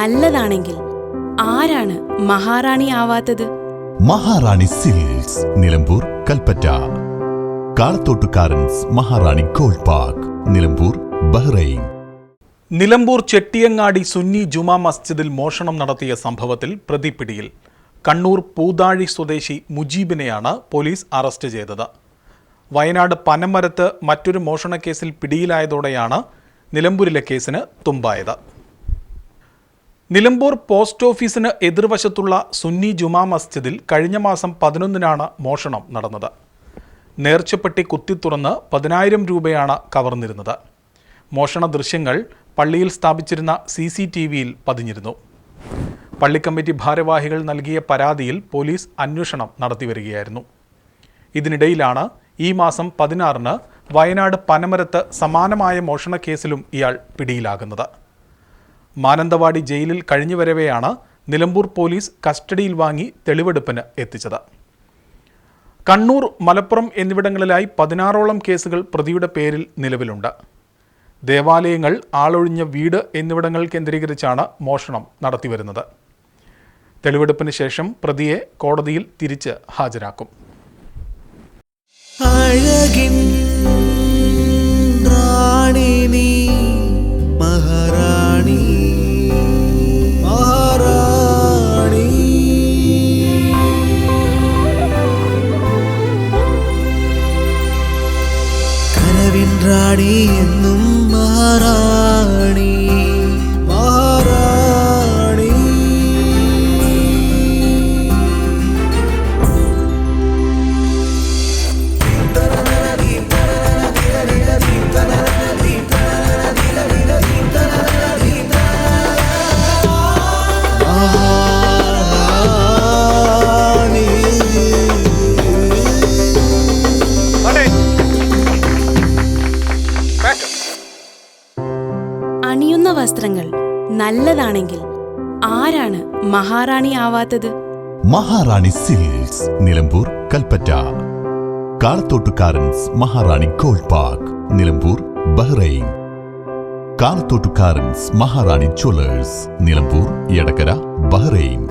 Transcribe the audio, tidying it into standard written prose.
നല്ലതാണെങ്കിൽ ആരാണ് മഹാറാണി ആവാത്തത്? മഹാറാണി സിൽക്സ്, നിലമ്പൂർ, കൽപ്പറ്റ. കാളത്തോട്ടുകാരൻസ് Maharani gold park, Nilambur, Bahrain. Nilambur Chettiyangadi സുന്നി ജുമാ മസ്ജിദിൽ മോഷണം നടത്തിയ സംഭവത്തിൽ പ്രതി പിടിയിൽ. കണ്ണൂർ പൂതാഴി സ്വദേശി മുജീബിനെയാണ് പോലീസ് അറസ്റ്റ് ചെയ്തത്. വയനാട് പനമരത്ത് മറ്റൊരു മോഷണക്കേസിൽ പിടിയിലായതോടെയാണ് നിലമ്പൂരിലെ കേസിന് തുമ്പായത്. നിലമ്പൂർ പോസ്റ്റ് ഓഫീസിന് എതിർവശത്തുള്ള സുന്നി ജുമാ മസ്ജിദിൽ കഴിഞ്ഞ മാസം 11-നാണ് മോഷണം നടന്നത്. നേർച്ചപ്പെട്ടി കുത്തിത്തുറന്ന് 10,000 രൂപയാണ് കവർന്നിരുന്നത്. മോഷണ ദൃശ്യങ്ങൾ പള്ളിയിൽ സ്ഥാപിച്ചിരുന്ന CCTVയിൽ പതിഞ്ഞിരുന്നു. പള്ളിക്കമ്മിറ്റി ഭാരവാഹികൾ നൽകിയ പരാതിയിൽ പോലീസ് അന്വേഷണം നടത്തിവരികയായിരുന്നു. ഇതിനിടയിലാണ് ഈ മാസം 16-ന് വയനാട് പനമരത്ത് സമാനമായ മോഷണക്കേസിലും ഇയാൾ പിടിയിലാകുന്നത്. മാനന്തവാടി ജയിലിൽ കഴിഞ്ഞുവരവെയാണ് നിലമ്പൂർ പോലീസ് കസ്റ്റഡിയിൽ വാങ്ങി തെളിവെടുപ്പിന് എത്തിച്ചത്. കണ്ണൂർ, മലപ്പുറം എന്നിവിടങ്ങളിലായി 16ഓളം കേസുകൾ പ്രതിയുടെ പേരിൽ നിലവിലുണ്ട്. ദേവാലയങ്ങൾ, ആളൊഴിഞ്ഞ വീട് എന്നിവിടങ്ങൾ കേന്ദ്രീകരിച്ചാണ് മോഷണം നടത്തിവരുന്നത്. തെളിവെടുപ്പിന് ശേഷം പ്രതിയെ കോടതിയിൽ തിരിച്ച് ഹാജരാക്കും. അഴകിൻ റാണി നീ മഹാറാണി, മഹാറാണി. കനവിൻ റാണി എന്നും മഹാറാണി, മഹാറാണി. അണിയുന്ന വസ്ത്രങ്ങൾ നല്ലതാണെങ്കിൽ ആരാണ് മഹാറാണി ആവാത്തത്? മഹാറാണി സിൽക്സ്, നിലമ്പൂർ, കൽപ്പറ്റ. കാളത്തോട്ടുകാരൻസ് Maharani gold park, Nilambur, Bahrain. കാളത്തോട്ടുകാരൻസ് മഹാറാണി ജ്വല്ലേഴ്സ്, നിലമ്പൂർ, എടക്കര, ബഹ്റൈൻ.